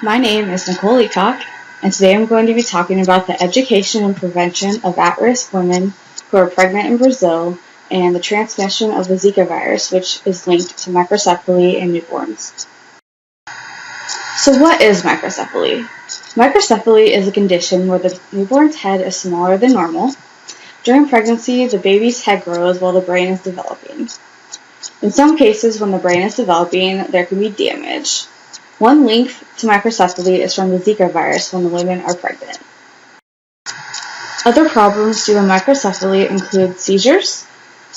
My name is Nichole Leacock, and today I'm going to be talking about the education and prevention of at-risk women who are pregnant in Brazil and the transmission of the Zika virus, which is linked to microcephaly in newborns. So what is microcephaly? Microcephaly is a condition where the newborn's head is smaller than normal. During pregnancy, the baby's head grows while the brain is developing. In some cases, when the brain is developing, there can be damage. One link to microcephaly is from the Zika virus when the women are pregnant. Other problems due to microcephaly include seizures,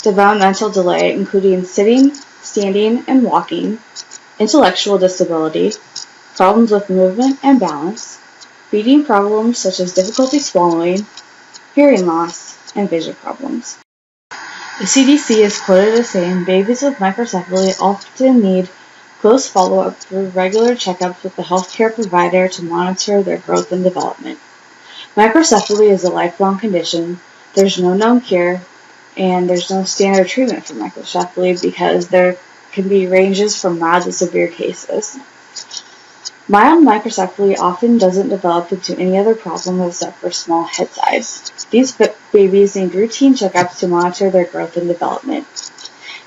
developmental delay including sitting, standing, and walking, intellectual disability, problems with movement and balance, feeding problems such as difficulty swallowing, hearing loss, and vision problems. The CDC is quoted as saying babies with microcephaly often need close follow-up through regular checkups with the healthcare provider to monitor their growth and development. Microcephaly is a lifelong condition. There's no known cure, and there's no standard treatment for microcephaly because there can be ranges from mild to severe cases. Mild microcephaly often doesn't develop into any other problem except for small head size. These babies need routine checkups to monitor their growth and development.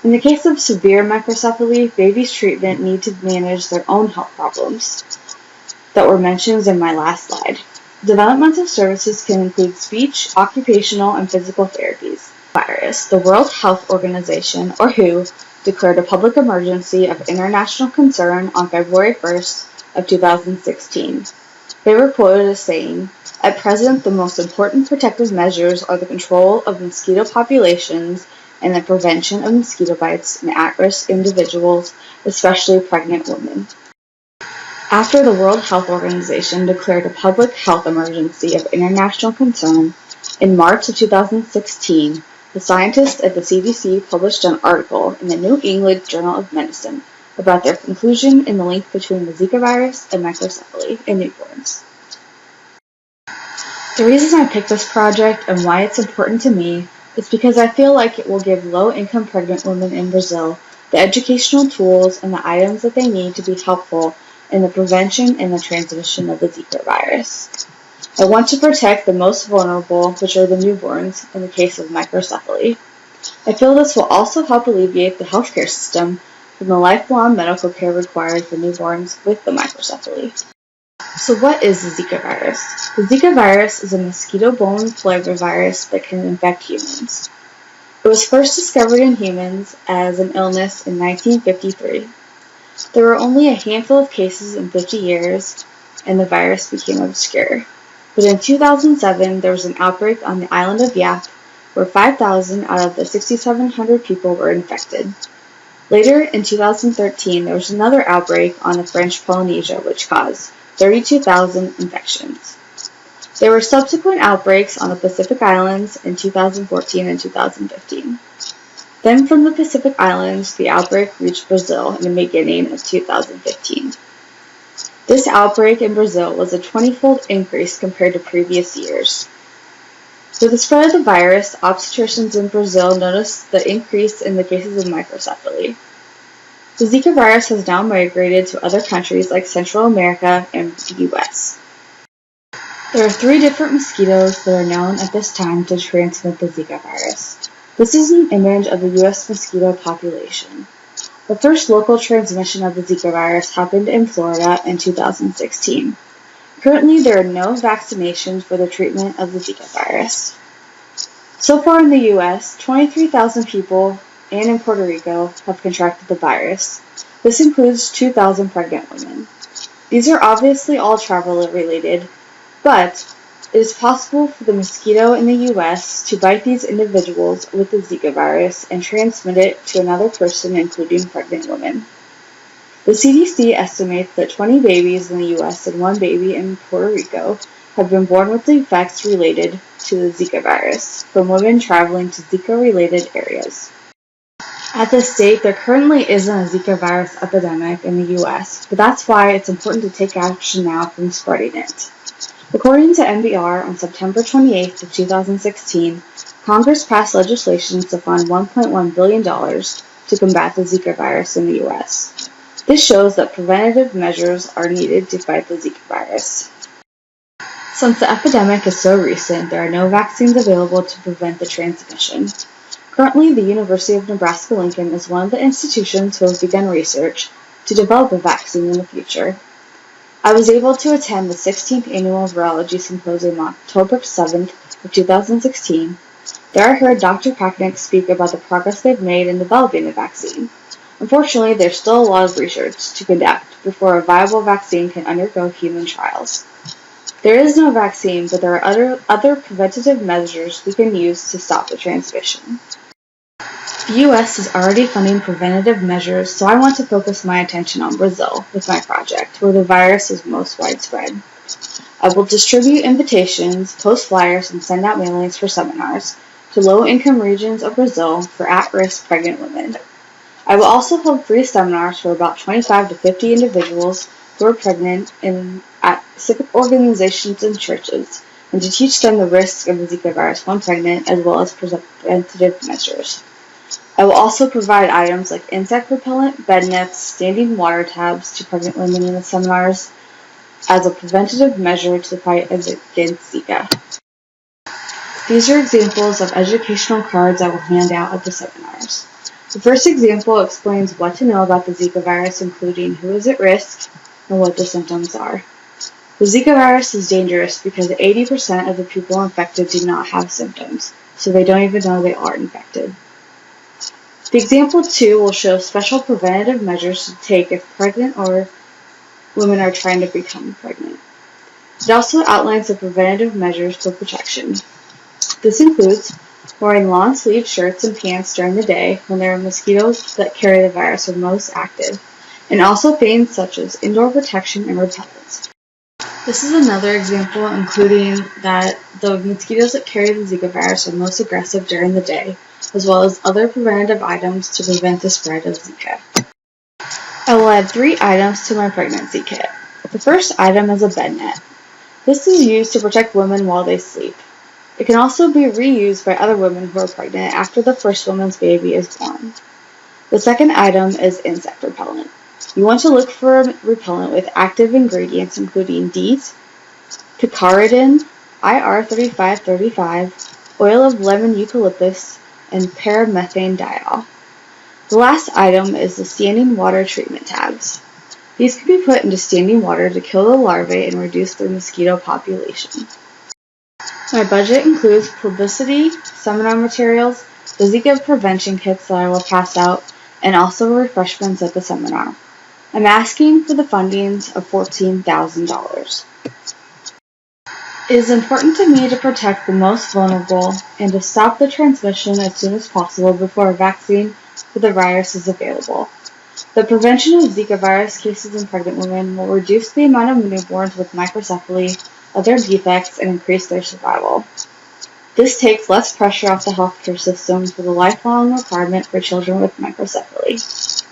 In the case of severe microcephaly, babies' treatment need to manage their own health problems that were mentioned in my last slide. Developmental services can include speech, occupational, and physical therapies. The World Health Organization, or WHO, declared a public emergency of international concern on February 1st of 2016. They were quoted as saying, "At present, the most important protective measures are the control of mosquito populations and the prevention of mosquito bites in at-risk individuals, especially pregnant women." After the World Health Organization declared a public health emergency of international concern, in March of 2016, the scientists at the CDC published an article in the New England Journal of Medicine about their conclusion in the link between the Zika virus and microcephaly in newborns. The reason I picked this project and why it's important to me is because I feel like it will give low-income pregnant women in Brazil the educational tools and the items that they need to be helpful in the prevention and the transmission of the Zika virus. I want to protect the most vulnerable, which are the newborns, in the case of microcephaly. I feel this will also help alleviate the healthcare system from the lifelong medical care required for newborns with the microcephaly. So what is the Zika virus? The Zika virus is a mosquito-borne flavivirus that can infect humans. It was first discovered in humans as an illness in 1953. There were only a handful of cases in 50 years, and the virus became obscure. But in 2007, there was an outbreak on the island of Yap, where 5,000 out of the 6,700 people were infected. Later, in 2013, there was another outbreak on the French Polynesia, which caused 32,000 infections. There were subsequent outbreaks on the Pacific Islands in 2014 and 2015. Then from the Pacific Islands, the outbreak reached Brazil in the beginning of 2015. This outbreak in Brazil was a 20-fold increase compared to previous years. With the spread of the virus, obstetricians in Brazil noticed the increase in the cases of microcephaly. The Zika virus has now migrated to other countries like Central America and the US. There are 3 different mosquitoes that are known at this time to transmit the Zika virus. This is an image of the US mosquito population. The first local transmission of the Zika virus happened in Florida in 2016. Currently, there are no vaccinations for the treatment of the Zika virus. So far in the US, 23,000 people and in Puerto Rico have contracted the virus. This includes 2,000 pregnant women. These are obviously all travel-related, but it is possible for the mosquito in the US to bite these individuals with the Zika virus and transmit it to another person, including pregnant women. The CDC estimates that 20 babies in the US and 1 baby in Puerto Rico have been born with defects related to the Zika virus from women traveling to Zika-related areas. At this date, there currently isn't a Zika virus epidemic in the US, but that's why it's important to take action now from spreading it. According to NBR, on September 28th of 2016, Congress passed legislation to fund $1.1 billion to combat the Zika virus in the U.S. This shows that preventative measures are needed to fight the Zika virus. Since the epidemic is so recent, there are no vaccines available to prevent the transmission. Currently, the University of Nebraska-Lincoln is one of the institutions who has begun research to develop a vaccine in the future. I was able to attend the 16th Annual Virology Symposium on October 7th of 2016. There I heard Dr. Packnick speak about the progress they've made in developing a vaccine. Unfortunately, there's still a lot of research to conduct before a viable vaccine can undergo human trials. There is no vaccine, but there are other preventative measures we can use to stop the transmission. The U.S. is already funding preventative measures, so I want to focus my attention on Brazil with my project, where the virus is most widespread. I will distribute invitations, post flyers, and send out mailings for seminars to low-income regions of Brazil for at-risk pregnant women. I will also hold free seminars for about 25 to 50 individuals who are pregnant at civic organizations and churches, and to teach them the risks of the Zika virus when pregnant, as well as preventative measures. I will also provide items like insect repellent, bed nets, standing water tabs to pregnant women in the seminars as a preventative measure to fight against Zika. These are examples of educational cards I will hand out at the seminars. The first example explains what to know about the Zika virus, including who is at risk and what the symptoms are. The Zika virus is dangerous because 80% of the people infected do not have symptoms, so they don't even know they are infected. The example 2 will show special preventative measures to take if pregnant or women are trying to become pregnant. It also outlines the preventative measures for protection. This includes wearing long-sleeved shirts and pants during the day when there are mosquitoes that carry the virus are most active, and also things such as indoor protection and repellents. This is another example including that the mosquitoes that carry the Zika virus are most aggressive during the day, as well as other preventative items to prevent the spread of Zika. I will add 3 items to my pregnancy kit. The first item is a bed net. This is used to protect women while they sleep. It can also be reused by other women who are pregnant after the first woman's baby is born. The second item is insect repellent. You want to look for a repellent with active ingredients including DEET, picaridin, IR3535, oil of lemon eucalyptus, and paramethanediol. The last item is the standing water treatment tabs. These can be put into standing water to kill the larvae and reduce the mosquito population. My budget includes publicity, seminar materials, the Zika prevention kits that I will pass out, and also refreshments at the seminar. I'm asking for the fundings of $14,000. It is important to me to protect the most vulnerable and to stop the transmission as soon as possible before a vaccine for the virus is available. The prevention of Zika virus cases in pregnant women will reduce the amount of newborns with microcephaly, other defects, and increase their survival. This takes less pressure off the healthcare system for the lifelong requirement for children with microcephaly.